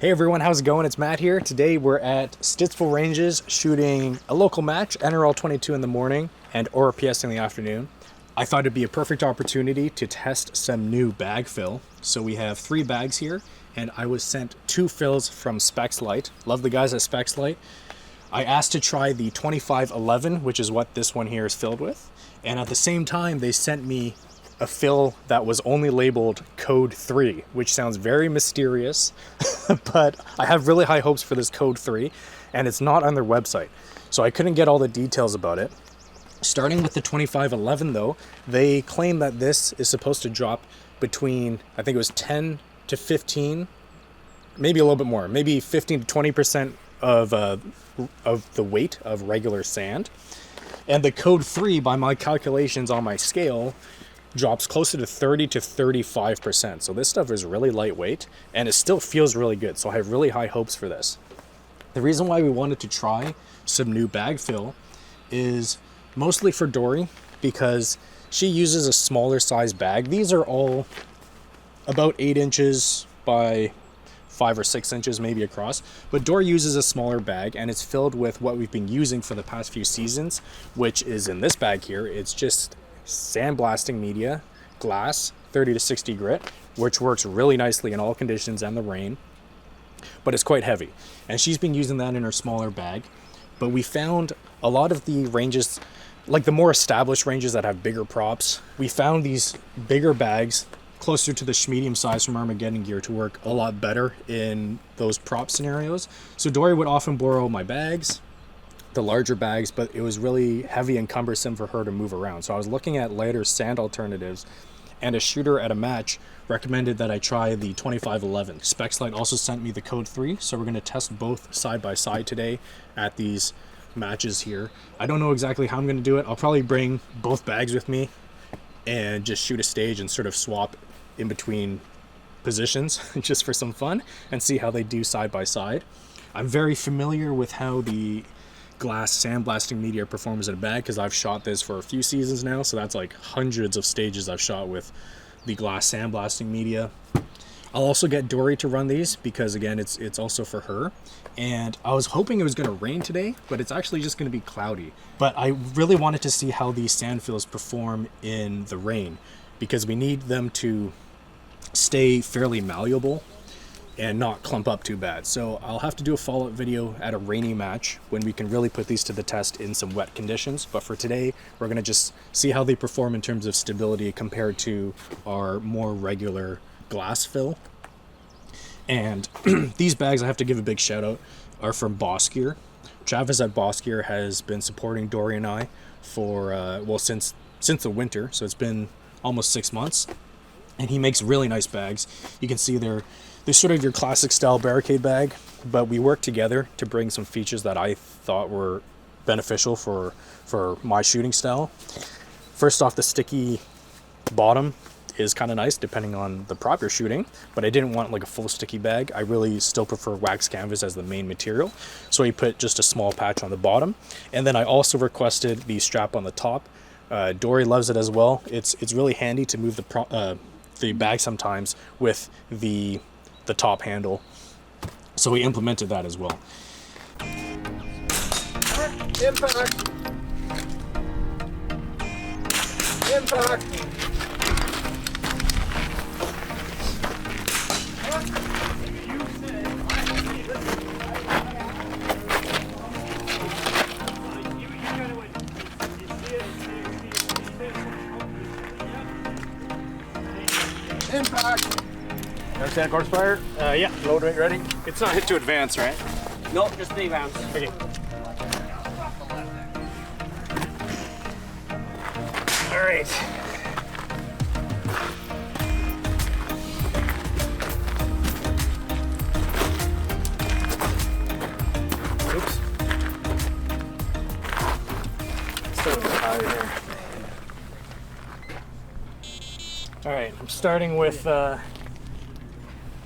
Hey everyone, how's it going? It's Matt here. Today we're at Stittsville Ranges shooting a local match, NRL22 in the morning and ORPS in the afternoon. I thought it'd be a perfect opportunity to test some new bag fill. So we have 3 bags here and I was sent 2 fills from Spex-Lite. Love the guys at Spex-Lite. I asked to try the 2511, which is what this one here is filled with. And at the same time, they sent me a fill that was only labeled code 3, which sounds very mysterious, but I have really high hopes for this code 3 and it's not on their website. So I couldn't get all the details about it. Starting with the 2511 though, they claim that this is supposed to drop between, I think it was 10 to 15, maybe a little bit more, maybe 15 to 20% of the weight of regular sand. And the code 3, by my calculations on my scale, drops closer to 30 to 35%. So this stuff is really lightweight and it still feels really good. So I have really high hopes for this. The reason why we wanted to try some new bag fill is mostly for Dory, because she uses a smaller size bag. These are all about 8 inches by 5 or 6 inches maybe across, but Dory uses a smaller bag and it's filled with what we've been using for the past few seasons, which is in this bag here. It's just sandblasting media, glass, 30 to 60 grit, which works really nicely in all conditions and the rain, but it's quite heavy. And she's been using that in her smaller bag. But we found a lot of the ranges, like the more established ranges that have bigger props, we found these bigger bags closer to the medium size from Armageddon Gear to work a lot better in those prop scenarios. So Dory would often borrow my bags, the larger bags, but it was really heavy and cumbersome for her to move around. So I was looking at lighter sand alternatives, and a shooter at a match recommended that I try the 2511. Spex-Lite also sent me the code 3, so we're going to test both side by side today at these matches here. I don't know exactly how I'm going to do it. I'll probably bring both bags with me and just shoot a stage and sort of swap in between positions just for some fun and see how they do side by side. I'm very familiar with how the glass sandblasting media performs in a bag because I've shot this for a few seasons now, so that's like hundreds of stages I've shot with the glass sandblasting media. I'll also get Dory to run these because again it's also for her, and I was hoping it was going to rain today, but it's actually just going to be cloudy. But I really wanted to see how these sand fills perform in the rain because we need them to stay fairly malleable and not clump up too bad. So I'll have to do a follow-up video at a rainy match when we can really put these to the test in some wet conditions. But for today, we're gonna just see how they perform in terms of stability compared to our more regular glass fill. And these bags, I have to give a big shout out, are from Boss Gear. Travis at Boss Gear has been supporting Dory and I for, well, since the winter. So it's been almost 6 months. And he makes really nice bags. You can see they're sort of your classic style barricade bag, but we worked together to bring some features that I thought were beneficial for my shooting style. First off, the sticky bottom is kind of nice depending on the prop you're shooting, but I didn't want like a full sticky bag. I really still prefer wax canvas as the main material, so I put just a small patch on the bottom. And then I also requested the strap on the top. Dory loves it as well. It's really handy to move the bag sometimes with the top handle, so we implemented that as well. Impact. Impact. Impact. Understand course fire? Yeah. Load rate ready? It's not hit to advance, right? No, just the bounce. Okay. All right. Oops. Still a bit high here. All right, I'm starting with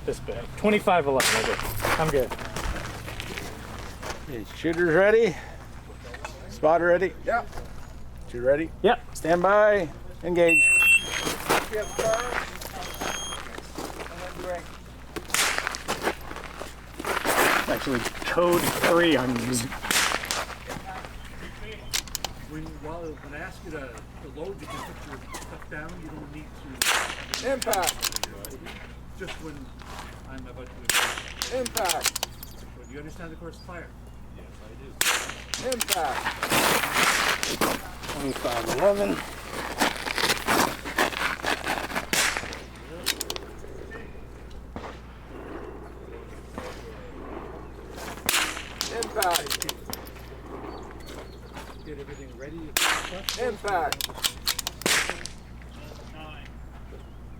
this bag. 2511. I'm good. Okay, shooters ready? Spotter ready? Yeah. You ready? Yep. Stand by. Engage. actually code 3 I'm using. When I ask you to load, you can put your stuff down. You don't need to. Impact. Just when I'm about to. Impact. Do you understand the course of fire? Yes, I do. Impact. 2511. Impact. Get everything ready. Impact.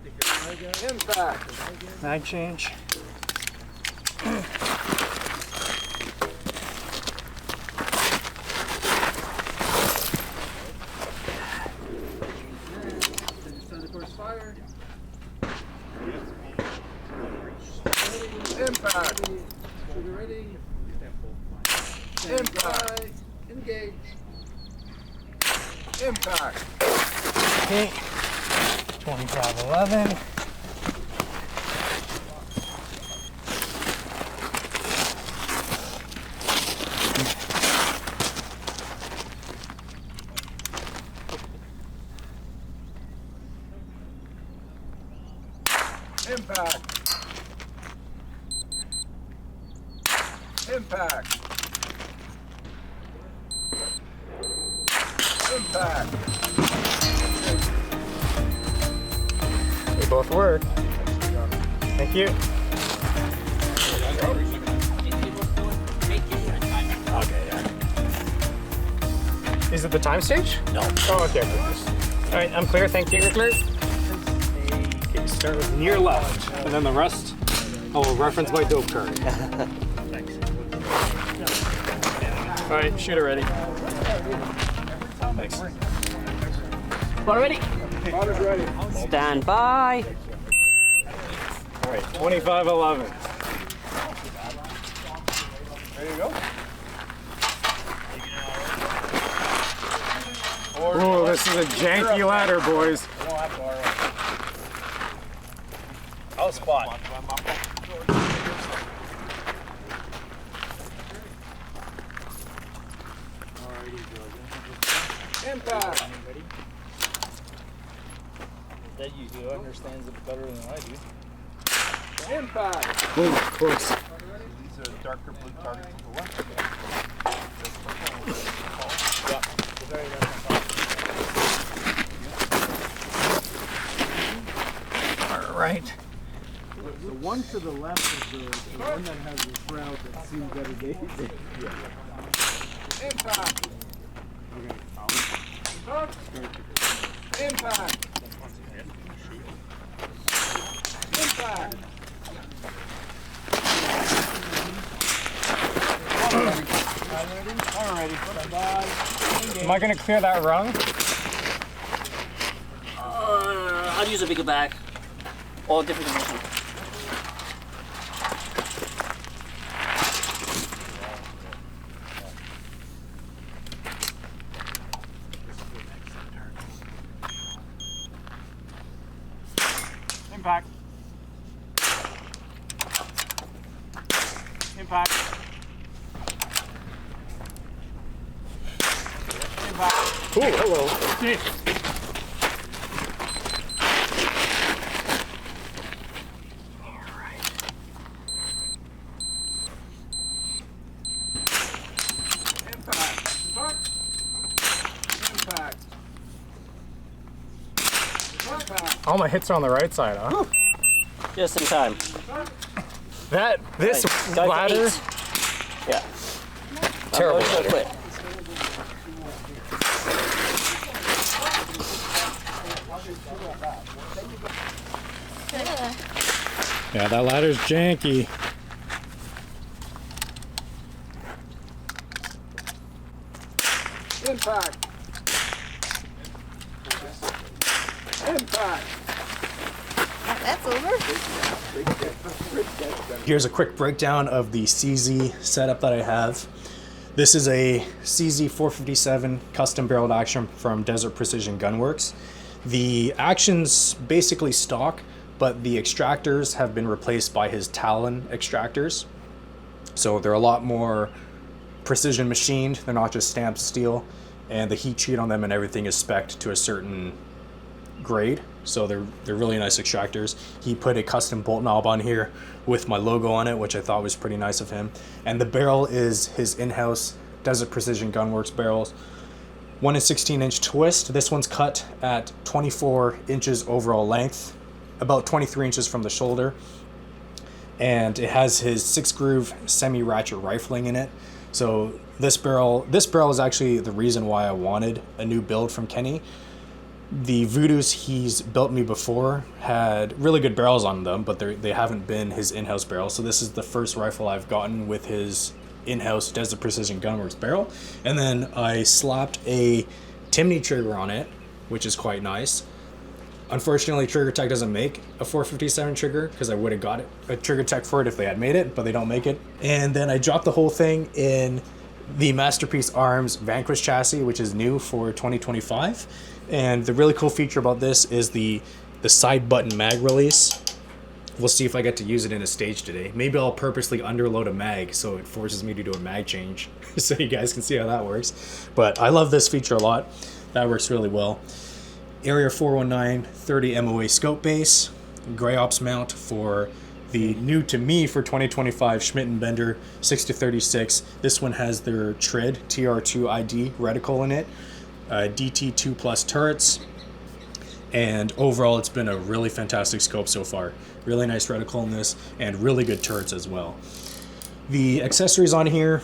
Take your flag out. Impact. Mag change. Understand the course of fire? Impact. Trigger ready. Impact. Engage. Impact. Okay. 2511. Impact. Impact. Impact. They both work. Thank you. Okay, yeah. Is it the time stage? No. Oh, okay. All right, I'm clear. Thank you. Clear. Okay, start with near left, and then the rest I will reference my dope card. Thanks. All right, shooter ready. Thanks. Water ready? Water's ready. Stand by. All right, 2511. There you go. Oh, this is a janky ladder, boys. I'll spot. Impact. That usually understands it better than I do. Impact. Oh, of course. These are darker blue targets to the left. Yeah. The very left on top. All right. The one to the left is the one that has the shroud that seems better days. Impact. Impact. Impact. Am I gonna clear that rung? I'll use a bigger bag. All different dimensions. Impact. Impact. Impact. Cool. Hello. Impact. Impact. Impact. Impact. All my hits are on the right side, huh? Just in time. This Right. Go for ladder, 8. Yeah. terrible So ladder. quick. Yeah, that ladder's janky. Impact. Impact. That's over. Here's a quick breakdown of the CZ setup that I have. This is a CZ 457 custom barreled action from Desert Precision Gunworks. The action's basically stock, but the extractors have been replaced by his Talon extractors. So they're a lot more precision machined. They're not just stamped steel, and the heat treat on them and everything is spec'd to a certain grade. So they're really nice extractors. He put a custom bolt knob on here with my logo on it, which I thought was pretty nice of him. And the barrel is his in-house Desert Precision Gunworks barrels. 1 16-inch twist. This one's cut at 24 inches overall length, about 23 inches from the shoulder. And it has his 6-groove semi-ratchet rifling in it. So this barrel is actually the reason why I wanted a new build from Kenny. The Voodoos he's built me before had really good barrels on them, but they haven't been his in-house barrel. So this is the first rifle I've gotten with his in-house Desert Precision Gunworks barrel. And then I slapped a Timney trigger on it, which is quite nice. Unfortunately, Trigger Tech doesn't make a 457 trigger, because I would have got a Trigger Tech for it if they had made it, but they don't make it. And then I dropped the whole thing in the Masterpiece Arms Vanquish chassis, which is new for 2025. And the really cool feature about this is the side button mag release. We'll see if I get to use it in a stage today. Maybe I'll purposely underload a mag so it forces me to do a mag change so you guys can see how that works. But I love this feature a lot. That works really well. Area 419 30 MOA scope base, Grey Ops mount for the new to me for 2025 Schmidt & Bender 6-36. This one has their TRID TR2 ID reticle in it, DT2 plus turrets, and overall it's been a really fantastic scope so far. Really nice reticle in this, and really good turrets as well. The accessories on here,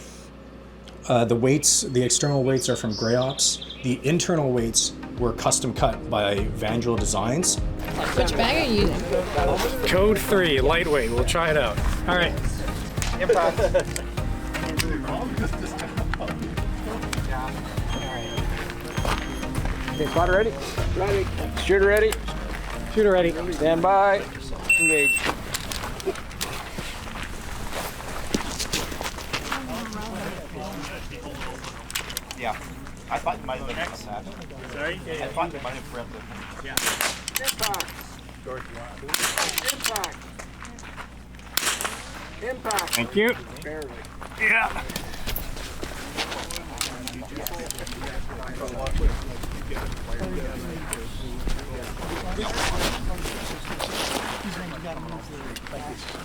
the external weights are from Grey Ops. The internal weights were custom cut by Vandal Designs. Which bag are you using? Code 3, lightweight. We'll try it out. All right. Okay, spotter ready? Ready. Shooter ready? Shooter ready. Stand by. Engage. Yeah. I thought you might have been that. Sorry? I thought you might have read the... Impact. Impact. Thank you. Barely. Yeah.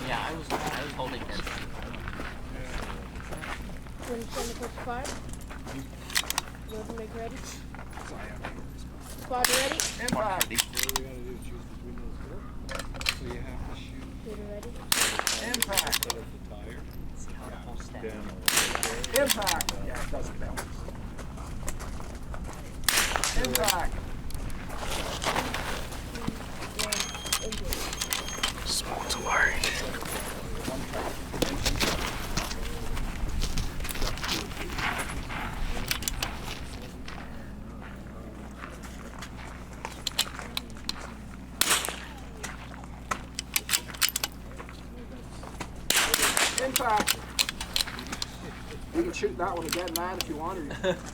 Yeah, I was holding it. When you send the push fire? Load and make ready? Squad ready? Impact. Shooter ready? Impact. Impact. Yeah, it doesn't balance. Impact. Smoke's large. Impact. You can shoot that one again, Matt, if you want, or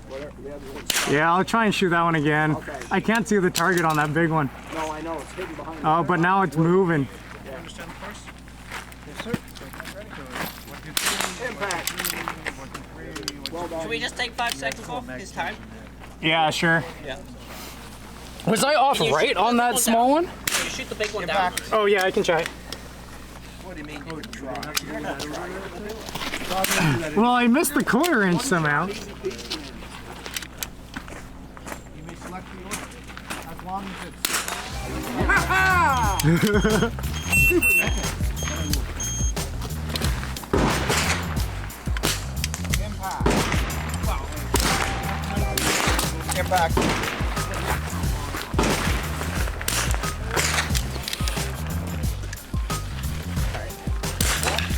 whatever. Yeah, I'll try and shoot that one again. Okay. I can't see the target on that big one. No, I know, it's hidden behind Oh, but now it's moving. Impact. Well done. Should we just take 5 seconds off his time? Yeah, sure. Yeah. Was I off Can you right shoot on the that big small one one? Can you shoot the big one down? Oh yeah, I can try. What do you mean? Well, I missed the quarter inch somehow. You may select the order, as long as it's Impact.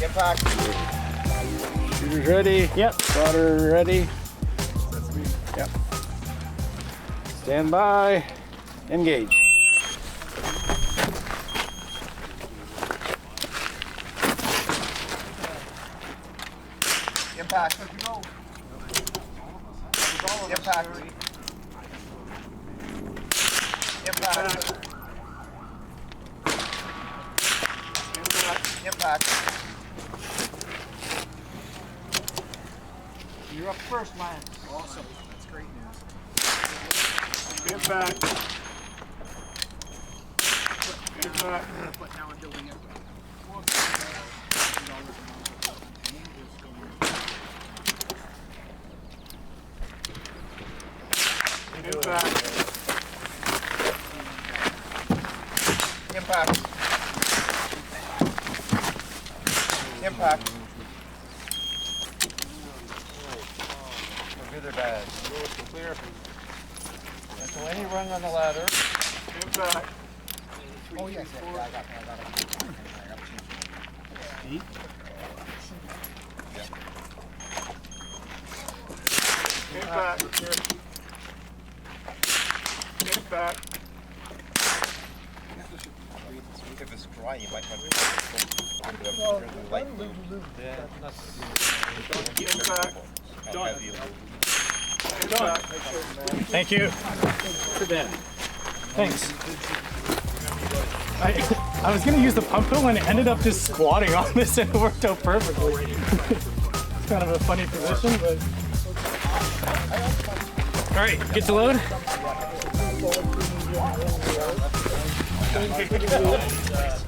Impact. Shooter's ready. Yep. Spotter ready. Yep. Stand by. Engage. Impact. Impact. Impact. Impact. You're up first, Lance. Awesome. That's great news. Get back. Get back. But now I'm building it. Get back. Impact. Impact. Good or bad? Clear. Until any rung on the ladder. Get back. Oh yes, I got it. Get back. Get back. If it's dry, you might want to light blue. Get back. Thank you. Thanks. I was gonna use the pump tool and it ended up just squatting on this and it worked out perfectly. It's kind of a funny position, but. All right, get to load.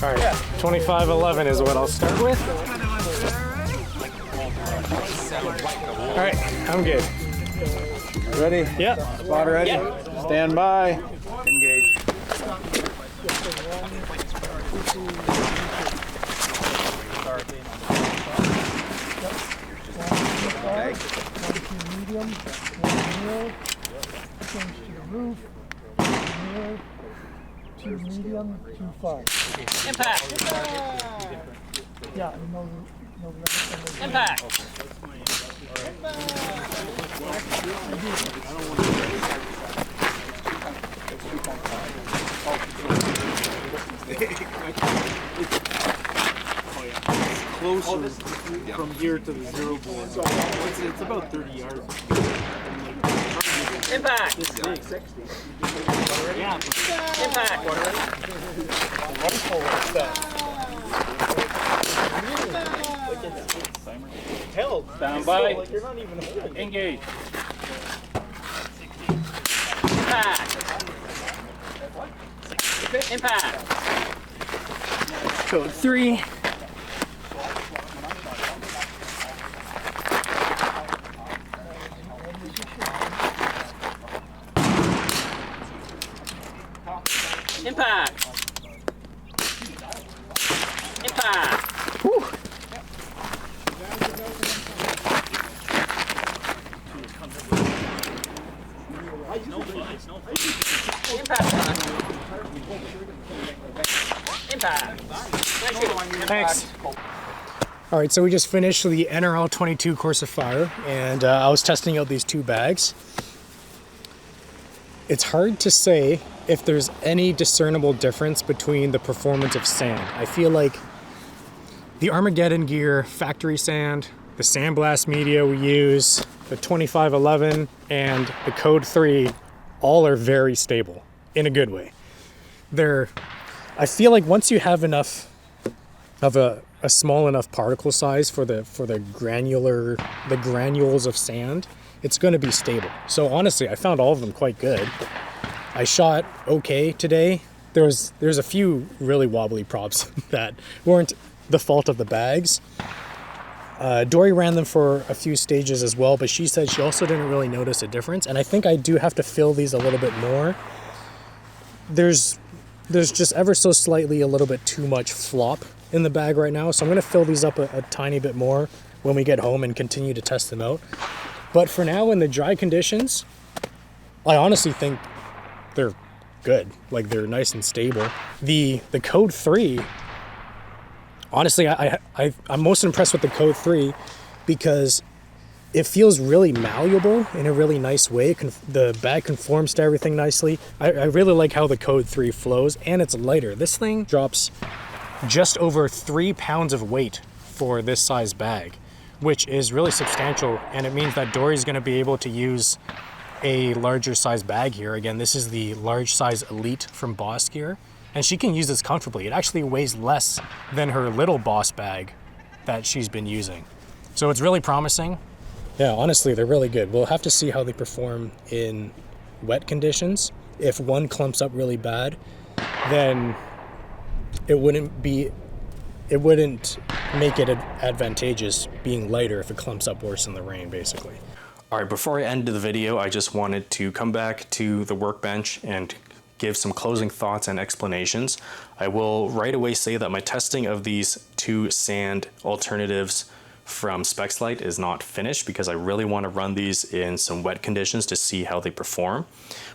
All right, 2511 is what I'll start with. All right, I'm good. Ready? Yep. Spot ready? Yeah. Stand by. Engage. Medium, one near, change to the roof, near, 2 medium, 2 far. Impact. Yeah, no. Impact. Closer from here to the 0 board. It's about 30 yards. Impact. Yeah. Impact. Stand by. Engage. Impact. Impact. Code 3. Impact. Impact. Whew. Impact. Thanks. All right, so we just finished the NRL22 course of fire, and I was testing out these 2 bags. It's hard to say if there's any discernible difference between the performance of sand. I feel like the Armageddon gear, factory sand, the Sandblast media we use, the 2511, and the Code 3 all are very stable in a good way. I feel like once you have enough of a small enough particle size for the granules of sand, it's going to be stable. So honestly, I found all of them quite good. I shot okay today. There's a few really wobbly props that weren't the fault of the bags. Dory ran them for a few stages as well, but she said she also didn't really notice a difference. And I think I do have to fill these a little bit more. There's just ever so slightly a little bit too much flop in the bag right now. So I'm going to fill these up a tiny bit more when we get home and continue to test them out. But for now, in the dry conditions, I honestly think they're good. Like, they're nice and stable. The Code 3, honestly, I'm most impressed with the Code 3 because it feels really malleable in a really nice way. The bag conforms to everything nicely. I really like how the Code 3 flows, and it's lighter. This thing drops just over 3 pounds of weight for this size bag, which is really substantial, and it means that Dory's going to be able to use a larger size bag here. Again, this is the large size Elite from Boss Gear, and she can use this comfortably. It actually weighs less than her little Boss bag that she's been using. So it's really promising. Yeah, honestly, they're really good. We'll have to see how they perform in wet conditions. If one clumps up really bad, then it wouldn't make it advantageous being lighter if it clumps up worse in the rain, basically. All right, before I end the video, I just wanted to come back to the workbench and give some closing thoughts and explanations. I will right away say that my testing of these two sand alternatives from Spex-Lite is not finished because I really want to run these in some wet conditions to see how they perform.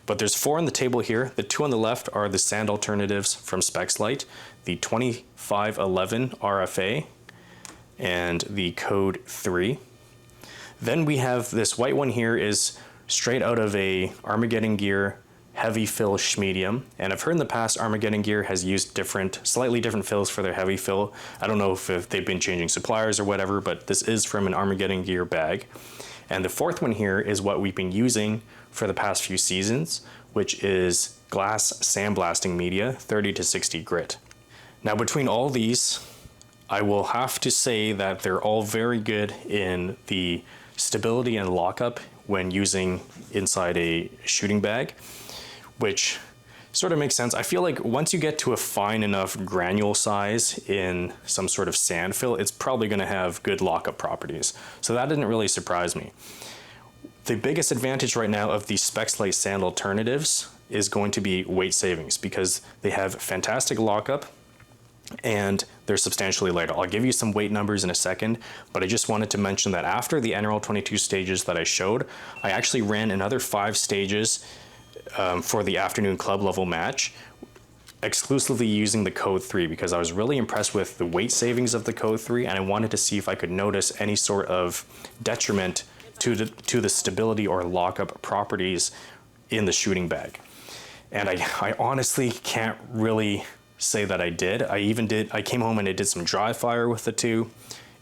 But there's 4 on the table here. The 2 on the left are the sand alternatives from Spex-Lite, the 2511 RFA and the code 3. Then we have this white one here is straight out of a Armageddon Gear heavy fill medium, and I've heard in the past Armageddon Gear has used slightly different fills for their heavy fill. I don't know if they've been changing suppliers or whatever, but this is from an Armageddon Gear bag. And the 4th one here is what we've been using for the past few seasons, which is glass sandblasting media, 30 to 60 grit. Now between all these, I will have to say that they're all very good in the stability and lockup when using inside a shooting bag, which sort of makes sense. I feel like once you get to a fine enough granule size in some sort of sand fill, it's probably going to have good lockup properties. So that didn't really surprise me. The biggest advantage right now of the Spex-Lite sand alternatives is going to be weight savings because they have fantastic lockup and they're substantially lighter. I'll give you some weight numbers in a second, but I just wanted to mention that after the NRL22 stages that I showed, I actually ran another 5 stages for the afternoon club level match, exclusively using the code 3 because I was really impressed with the weight savings of the code 3 and I wanted to see if I could notice any sort of detriment to the stability or lockup properties in the shooting bag. And I honestly can't really say that I did. I came home and I did some dry fire with the 2.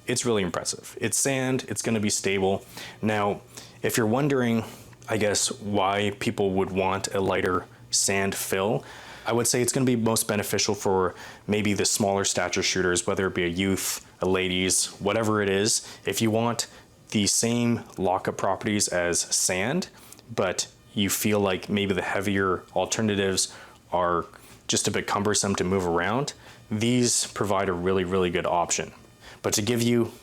It's really impressive. It's sand, it's going to be stable. Now, if you're wondering, I guess, why people would want a lighter sand fill, I would say it's going to be most beneficial for maybe the smaller stature shooters, whether it be a youth, a ladies, whatever it is. If you want the same lockup properties as sand, but you feel like maybe the heavier alternatives are just a bit cumbersome to move around, these provide a really, really good option. But to give you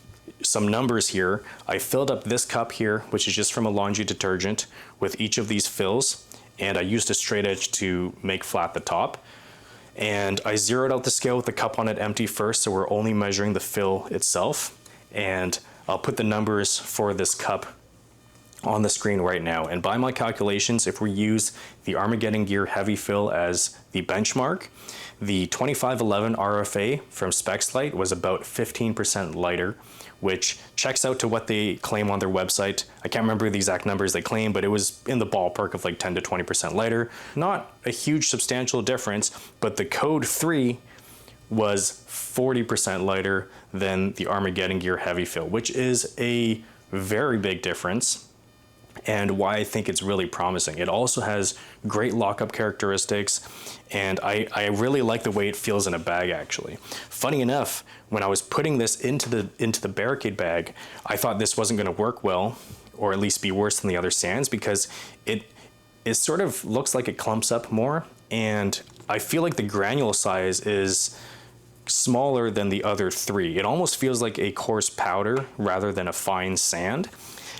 some numbers here, I filled up this cup here, which is just from a laundry detergent, with each of these fills, and I used a straight edge to make flat the top. And I zeroed out the scale with the cup on it empty first, so we're only measuring the fill itself. And I'll put the numbers for this cup on the screen right now. And by my calculations, if we use the Armageddon Gear heavy fill as the benchmark, the 2511 RFA from Spex-Lite was about 15% lighter, which checks out to what they claim on their website. I can't remember the exact numbers they claim, but it was in the ballpark of like 10 to 20% lighter. Not a huge substantial difference, but the code 3 was 40% lighter than the Armageddon Gear heavy fill, which is a very big difference, and why I think it's really promising. It also has great lockup characteristics, and I really like the way it feels in a bag, actually. Funny enough, when I was putting this into the barricade bag, I thought this wasn't going to work well, or at least be worse than the other sands, because it sort of looks like it clumps up more, and I feel like the granule size is smaller than the other 3. It almost feels like a coarse powder rather than a fine sand.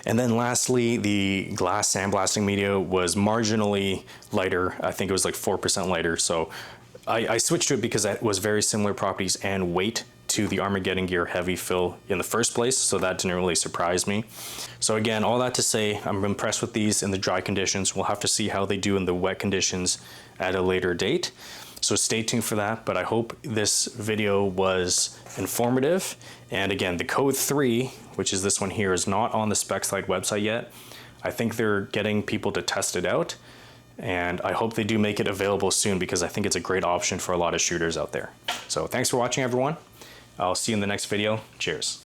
And then lastly, the glass sandblasting media was marginally lighter. I think it was like 4% lighter. So I switched to it because that was very similar properties and weight to the Armageddon Gear heavy fill in the first place. So that didn't really surprise me. So again, all that to say, I'm impressed with these in the dry conditions. We'll have to see how they do in the wet conditions at a later date. So stay tuned for that, but I hope this video was informative. And again, the code 3, which is this one here, is not on the Spex-Lite website yet. I think they're getting people to test it out, and I hope they do make it available soon because I think it's a great option for a lot of shooters out there. So thanks for watching, everyone. I'll see you in the next video. Cheers.